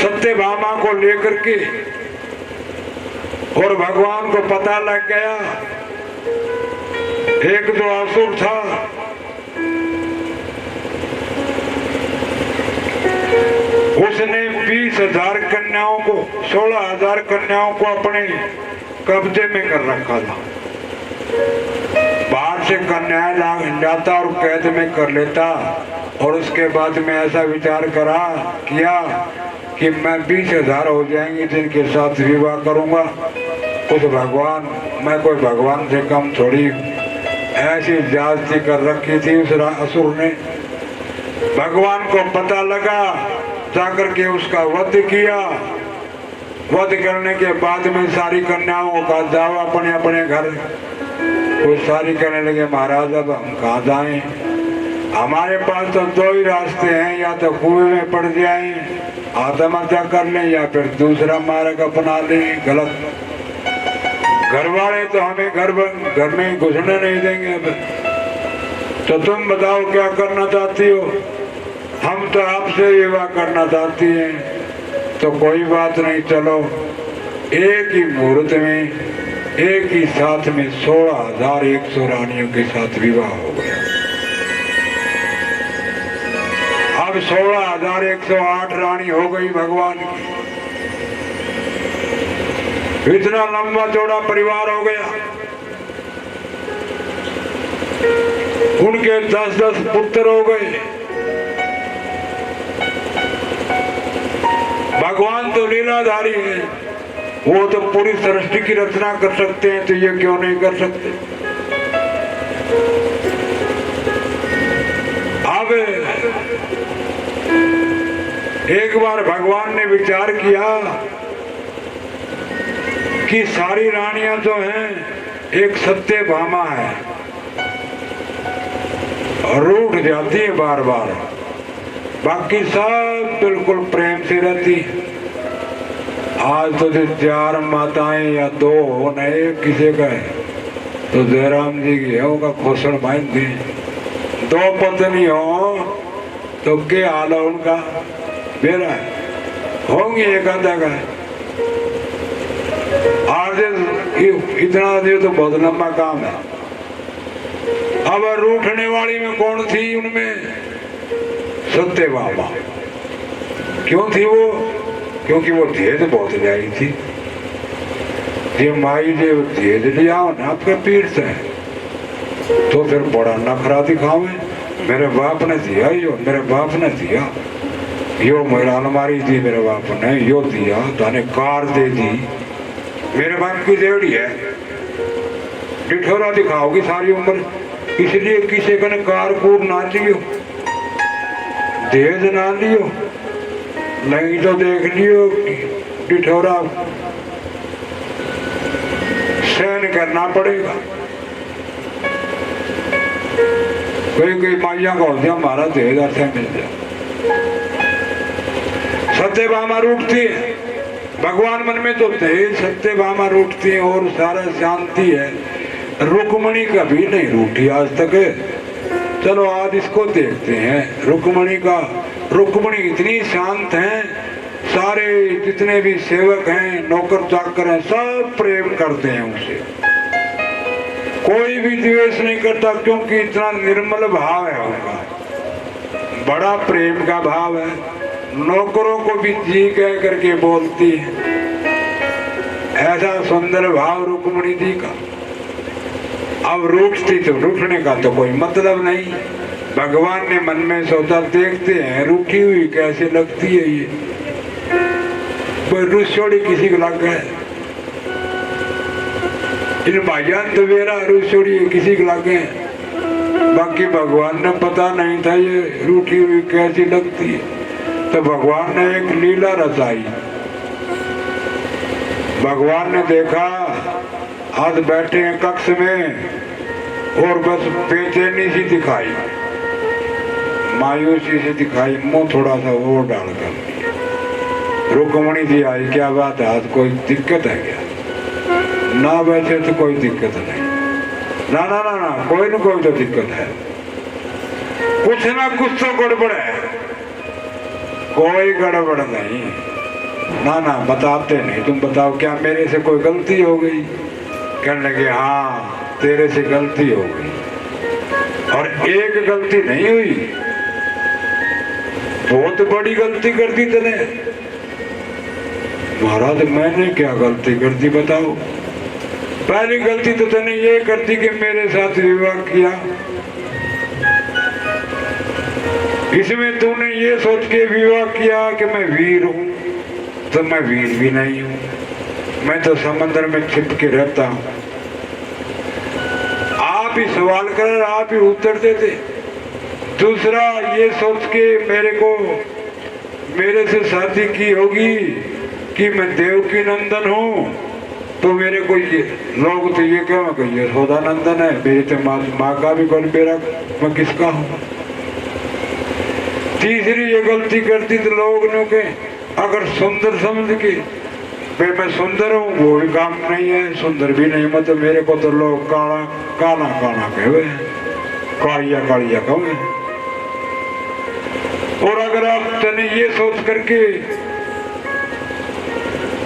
सत्यभामा को लेकर के, और भगवान को पता लग गया एक जो असुर था उसने 20,000 कन्याओं को, 16,000 कन्याओं को अपने कब्जे में कर रखा था। बाहर से कन्याएं लाता और कैद में कर लेता, और उसके बाद में ऐसा विचार किया कि मैं 20,000 हो जाएंगे जिनके साथ विवाह करूंगा। उस भगवान, मैं कोई भगवान से कम थोड़ी, ऐसी जाति कर रखी थी उस असुर ने। भगवान को पता लगा, जाकर के उसका वध किया। वध करने के बाद में सारी कन्याओं का जाओ अपने अपने घर। वो सारी कहने लगे महाराज अब हम कहाँ जाएं, हमारे पास तो 2 ही रास्ते हैं, या तो कुएं में पड़ जाएं, आत्महत्या कर लें, या फिर दूसरा मार्ग अपना लें। गलत, घर वाले तो हमें घर में घुसने नहीं देंगे। अब तो तुम बताओ क्या करना चाहती हो? हम तो आपसे विवाह करना चाहती हैं। तो कोई बात नहीं, चलो एक ही मुहूर्त में, एक ही साथ में 16,100 रानियों के साथ विवाह हो गया। अब 16,108 रानी हो गई भगवान की। इतना लंबा चौड़ा परिवार हो गया। उनके 10-10 पुत्र हो गए। भगवान तो लीलाधारी है, वो तो पूरी सृष्टि की रचना कर सकते हैं, तो ये क्यों नहीं कर सकते? अब एक बार भगवान ने विचार किया कि सारी रानियां जो हैं, एक सत्यभामा है और रूठ जाती है बार बार, बाकी सब बिल्कुल प्रेम से रहती। आज तो 4 माताएं या 2 हो नए किसी का है, तो जयराम जी की है होगा खोसण बांध दी। 2 पत्नी हो तो क्या हाल है उनका? मेरा होंगी एक आधा का। आज इतना दे तो बहुत लंबा काम है। अब रूठने वाली में कौन थी उनमें? सत्यभामा। क्यों थी वो? क्योंकि वो धेज बहुत लाई थी। ये माई जे धेज लिया ना आपके पीर से, तो फिर बड़ा नखरा दिखावे, मेरे बाप ने दिया, यो मेरे बाप ने दिया, यो मेरा अलमारी दी मेरे बाप ने, यो दिया ताने कार दे दी, मेरे बाप की देवड़ी है। डिठोरा दिखाओगी सारी उम्र, इसलिए किसी का कार कूर ना लियो, दहेज ना लियो, नहीं तो देख लियो डिठोरा सहन करना पड़ेगा। कोई माइया का होती हमारा दहेज अर्थ मिल जाए। सत्यभामा रूठती है, भगवान मन में तो थे सत्यभामा रूठती है और सारा शांति है। रुक्मणी कभी नहीं रूठी आज तक। चलो आज इसको देखते हैं रुक्मणी का। रुक्मणी इतनी शांत हैं, सारे जितने भी सेवक हैं, नौकर चाकर हैं, सब प्रेम करते हैं उनसे, कोई भी द्वेष नहीं करता, क्योंकि इतना निर्मल भाव है उनका, बड़ा प्रेम का भाव है। नौकरों को भी जी कह करके बोलती है, ऐसा सुंदर भाव रुक्मणी जी का। अब रूठती तो रूठने का तो कोई मतलब नहीं। भगवान ने मन में सोचा, देखते हैं रूठी हुई कैसे लगती है ये, कोई रुसोड़ी किसी को लग गए, इन भाईजान तो मेरा रुसोड़ी किसी को लग गए। बाकी भगवान ने पता नहीं था ये रूठी हुई कैसी लगती है, तो भगवान ने एक लीला रचाई। भगवान ने देखा आज बैठे हैं कक्ष में और बस बेचैनी सी दिखाई, मायूसी से दिखाई, मुंह थोड़ा सा वो डाल कर। रुक्मणी जी आई, क्या बात है, आज कोई दिक्कत है क्या? ना वैसे तो कोई दिक्कत नहीं, ना ना ना ना कोई न कोई तो दिक्कत है, कुछ ना कुछ तो गड़बड़ है। कोई गड़बड़ नहीं, ना ना बताते नहीं, तुम बताओ क्या मेरे से कोई गलती हो गई? कहने लगे हाँ तेरे से गलती हो गई, और एक गलती नहीं हुई, बहुत बड़ी गलती कर दी तूने। महाराज मैंने क्या गलती कर दी बताओ? पहली गलती तो तूने ये कर दी कि मेरे साथ विवाह किया। इसमें तूने ये सोच के विवाह किया कि मैं वीर हूं, तो मैं वीर भी नहीं हूं, मैं तो समंदर में छिप के रहता हूं। आप ही सवाल कर, आप ही उत्तर देते। दूसरा ये सोच के मेरे से शादी की होगी कि मैं देवकी नंदन हूं, तो मेरे को ये लोग तो ये क्या कि ये यशोदा नंदन है, मेरी तो माँ का भी कौन, मेरा मैं किसका हूं? तीसरी ये गलती करती तो लोग ने के अगर सुंदर समझ के भाई मैं सुंदर हूँ, वो भी काम नहीं है, सुंदर भी नहीं, मतलब मेरे को तो लोग काला काला काला कहे, कालिया कालिया कहे। और अगर आप तने ये सोच करके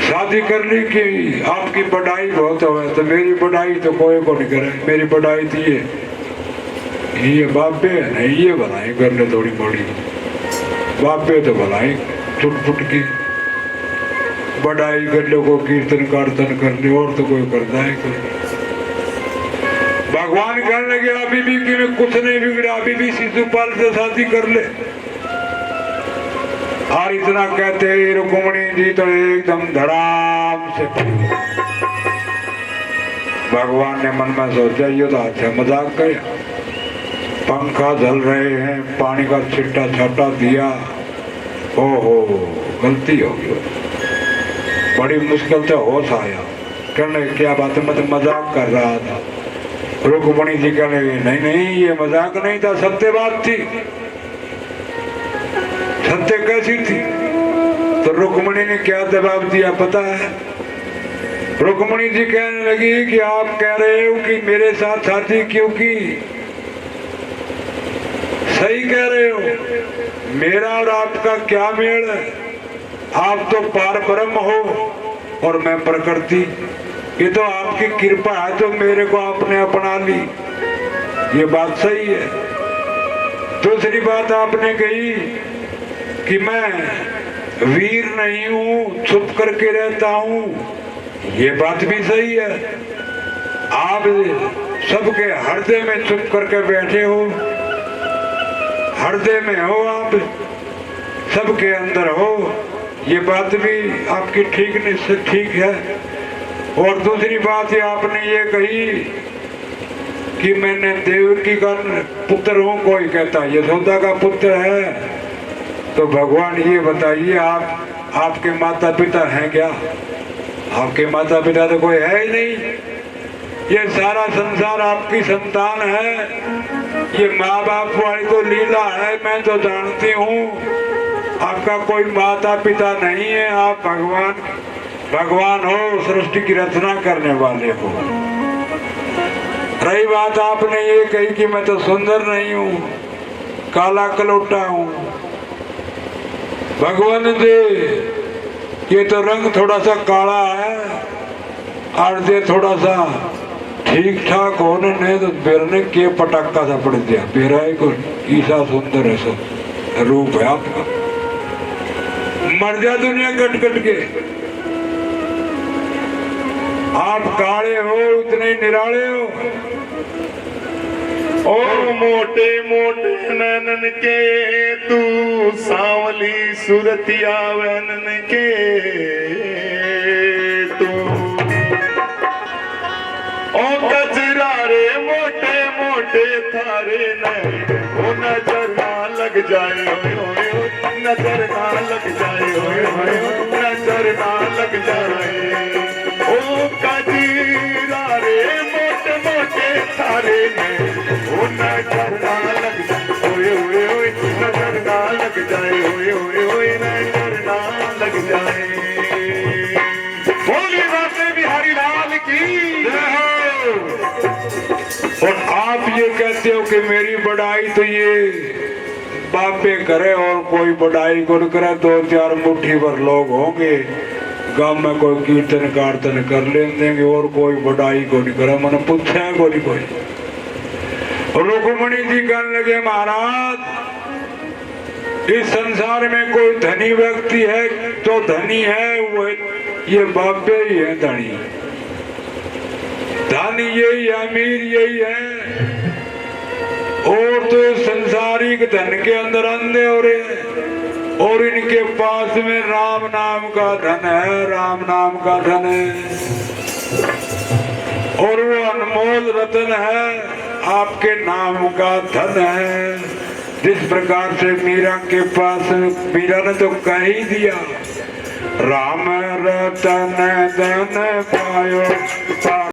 शादी कर ली कि आपकी बढ़ाई बहुत हो, तो मेरी बढ़ाई तो कोई को नहीं करे। मेरी बढ़ाई थी ये बापे है नहीं, ये बनाई कर ले थोड़ी बड़ी, बापे तो बनाई छुट फुट की बढ़ाई कर लो, को कीर्तन कारतन कर ले, और तो कोई करता है कोई। भगवान कहने लगे अभी भी कि कुछ नहीं बिगड़ा, अभी भी शिशुपाल से शादी कर ले। और इतना कहते ही रुक्मिणी जी तो एकदम धड़ाम से भगवान ने मन में सोचा ये तो अच्छा मजाक गया, पंखा जल रहे हैं, पानी का छिट्टा छाटा दिया, ओहो गलती हो गई, बड़ी मुश्किल से होश आया। कहने क्या बात है, मैं तो मजाक कर रहा था। रुक्मिणी जी कहने नहीं नहीं ये मजाक नहीं था, सत्य बात थी। सत्य कैसी थी? तो रुक्मिणी ने क्या जवाब दिया पता है? रुक्मिणी जी कहने लगी कि आप कह रहे हो कि मेरे साथ शादी क्यों की? सही कह रहे हो, मेरा और आपका क्या मेल है? आप तो पार ब्रह्म हो और मैं प्रकृति, ये तो आपकी कृपा है तो मेरे को आपने अपना ली, ये बात सही है। दूसरी बात आपने कही कि मैं वीर नहीं हूं, छुप करके रहता हूं, ये बात भी सही है। आप सबके हृदय में छुप करके बैठे हो, हृदय में हो, आप सबके अंदर हो, ये बात भी आपकी ठीक है। और दूसरी बात ये आपने ये कही कि मैंने देवकी का पुत्र हूं, कोई कहता यशोदा का पुत्र है, तो भगवान ये बताइए आपके माता पिता हैं क्या? आपके माता पिता तो कोई है ही नहीं, ये सारा संसार आपकी संतान है, ये माँ बाप वाली तो लीला है, मैं तो जानती हूँ। आपका कोई माता पिता नहीं है, आप भगवान हो, सृष्टि की रचना करने वाले हो। रही बात आपने ये कही कि मैं तो सुंदर नहीं हूँ, काला कलोटा हूँ, भगवान दे ये तो रंग थोड़ा सा काला है, और दे थोड़ा सा ठीक ठाक होने ने तो बेरने के पटाखा सा पड़ दिया, बेरा को ईसा सुंदर है, सब रूप है आपका, मर जा दुनिया कट कट के। आप काले हो, इतने निराले हो। ओ मोटे मोटे नैनन के तू सांवली सुरतिया वैनन के तू, ओ गजरा रे मोटे मोटे थारे नैन, ओ नजर ना लग जाए, नजर ना लग जाए, नजर ना लग जाए। ओ गजरा रे मोटे मोटे थारे नैन, ओ नजर ना लग जाए, ओए ओए ओए नजर ना लग जाए, ओए ओए ओए नजर ना लग जाए। बोली बातें बिहारी लाल की जय हो। और आप ये कहते हो कि मेरी बढ़ाई तो ये बापे करे और कोई बढ़ाई गुण करे, 2-4 मुट्ठी भर लोग होंगे गांव में, कोई कीर्तन कारतन कर लेंगे और कोई बढ़ाई को नहीं करे, मन पूछे कोई। रुक्मणी जी कहने लगे महाराज इस संसार में कोई धनी व्यक्ति है तो धनी है वो ये बाबे ही है धनी, धनी यही है, अमीर यही है, और तो संसारिक धन के अंदर अंधे हो रहे हैं, और इनके पास में राम नाम का धन है, राम नाम का धन है, और वो अनमोल रत्न है, आपके नाम का धन है। जिस प्रकार से मीरा के पास, मीरा ने तो कह ही दिया राम रतन धन पायो।